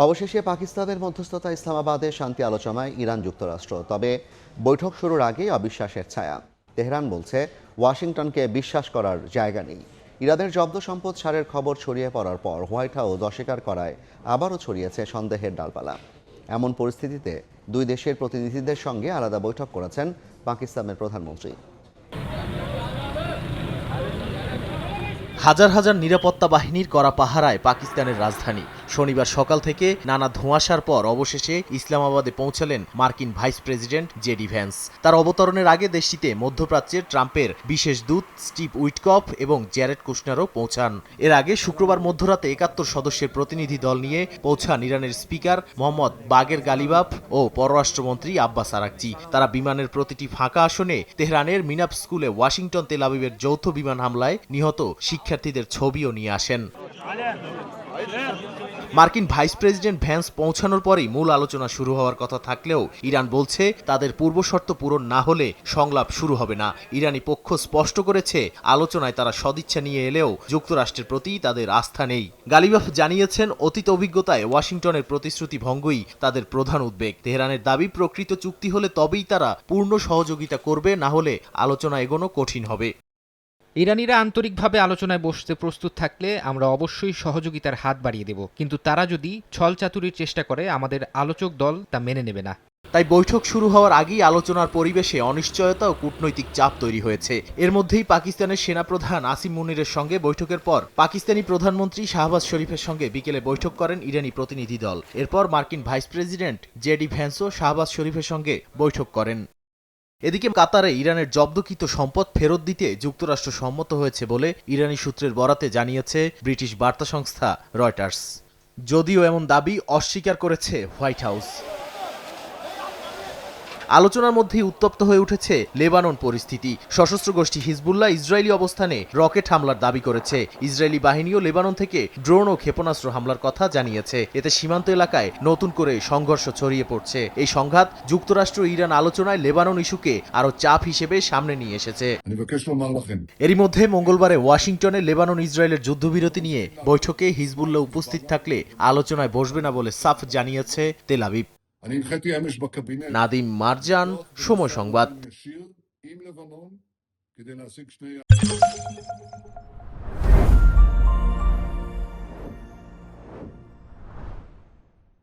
অবশেষে পাকিস্তানের মধ্যস্থতা ইসলামাবাদে শান্তি আলোচনায় ইরান যুক্তরাষ্ট্র, তবে বৈঠক শুরুর আগেই অবিশ্বাসের ছায়া। তেহরান বলছে ওয়াশিংটনকে বিশ্বাস করার জায়গা নেই। ইরানের জব্দ সম্পদ ছাড়ের খবর ছড়িয়ে পড়ার পর হোয়াইট হাউস অস্বীকার করায় আবারও ছড়িয়েছে সন্দেহের ডালপালা। এমন পরিস্থিতিতে দুই দেশের প্রতিনিধিদের সঙ্গে আলাদা বৈঠক করেছেন পাকিস্তানের প্রধানমন্ত্রী। হাজার হাজার নিরাপত্তা বাহিনীর করা পাহারায় পাকিস্তানের রাজধানী। শনিবার সকাল থেকে নানা ধোঁয়াশার পর অবশেষে ইসলামাবাদে পৌঁছালেন মার্কিন ভাইস প্রেসিডেন্ট জেডি ভ্যান্স। তার অবতরণের আগে দেশটিতে মধ্যপ্রাচ্যের ট্রাম্পের বিশেষ দূত স্টিভ উইটকফ এবং জ্যারেড কুশনারও পৌঁছান। এর আগে শুক্রবার মধ্যরাতে ৭১ সদস্যের প্রতিনিধি দল নিয়ে পৌঁছান ইরানের স্পিকার মোহাম্মদ বাগের গালিবাফ ও পররাষ্ট্রমন্ত্রী আব্বাস আরাকচি। তারা বিমানের প্রতিটি ফাঁকা আসনে তেহরানের মিনাপ স্কুলে ওয়াশিংটন তেল আবিবের যৌথ বিমান হামলায় নিহত শিক্ষার্থীদের ছবিও নিয়ে আসেন। মার্কিন ভাইস প্রেসিডেন্ট ভ্যান্স পৌঁছানোর পরেই মূল আলোচনা শুরু হওয়ার কথা থাকলেও ইরান বলছে তাদের পূর্বশর্ত পূরণ না হলে সংলাপ শুরু হবে না। ইরানি পক্ষ স্পষ্ট করেছে আলোচনায় তারা সদিচ্ছা নিয়ে এলেও যুক্তরাষ্ট্রের প্রতি তাদের আস্থা নেই। গালিবাফ জানিয়েছেন অতীত অভিজ্ঞতায় ওয়াশিংটনের প্রতিশ্রুতি ভঙ্গই তাদের প্রধান উদ্বেগ। তেহরানের দাবি প্রকৃত চুক্তি হলে তবেই তারা পূর্ণ সহযোগিতা করবে, না হলে আলোচনা এগোনো কঠিন হবে। ইরানিরা আন্তরিকভাবে আলোচনায় বসতে প্রস্তুত থাকলে আমরা অবশ্যই সহযোগিতার হাত বাড়িয়ে দেব, কিন্তু তারা যদি ছলচাতুরির চেষ্টা করে আমাদের আলোচক দল তা মেনে নেবে না। তাই বৈঠক শুরু হওয়ার আগেই আলোচনার পরিবেশে অনিশ্চয়তা ও কূটনৈতিক চাপ তৈরি হয়েছে। এর মধ্যেই পাকিস্তানের সেনাপ্রধান আসিম মুনিরের সঙ্গে বৈঠকের পর পাকিস্তানি প্রধানমন্ত্রী শাহবাজ শরীফের সঙ্গে বিকেলে বৈঠক করেন ইরানি প্রতিনিধি দল। এরপর মার্কিন ভাইস প্রেসিডেন্ট জেডি ভ্যান্সও শাহবাজ শরীফের সঙ্গে বৈঠক করেন। এদিকে কাতারে ইরানের জব্দকৃত সম্পদ ফেরত দিতে যুক্তরাষ্ট্র সম্মত হয়েছে বলে ইরানি সূত্রের বরাতে জানিয়েছে ব্রিটিশ বার্তা সংস্থা রয়টার্স। যদিও এমন দাবি অস্বীকার করেছে হোয়াইট হাউস। আলোচনার মধ্যেই উত্তপ্ত হয়ে উঠেছে লেবানন পরিস্থিতি। সশস্ত্র গোষ্ঠী হিজবুল্লাহ ইসরায়েলি অবস্থানে রকেট হামলার দাবি করেছে। ইসরায়েলি বাহিনীও লেবানন থেকে ড্রোন ও ক্ষেপণাস্ত্র হামলার কথা জানিয়েছে। এতে সীমান্ত এলাকায় নতুন করে সংঘর্ষ ছড়িয়ে পড়ছে। এই সংঘাত যুক্তরাষ্ট্র ইরান আলোচনায় লেবানন ইস্যুকে আরও চাপ হিসেবে সামনে নিয়ে এসেছে। এরই মধ্যে মঙ্গলবারে ওয়াশিংটনে লেবানন ইসরায়েলের যুদ্ধবিরতি নিয়ে বৈঠকে হিজবুল্লাহ উপস্থিত থাকলে আলোচনায় বসবে না বলে সাফ জানিয়েছে তেল আবিব। নাদিম মারজান, সময় সংবাদ।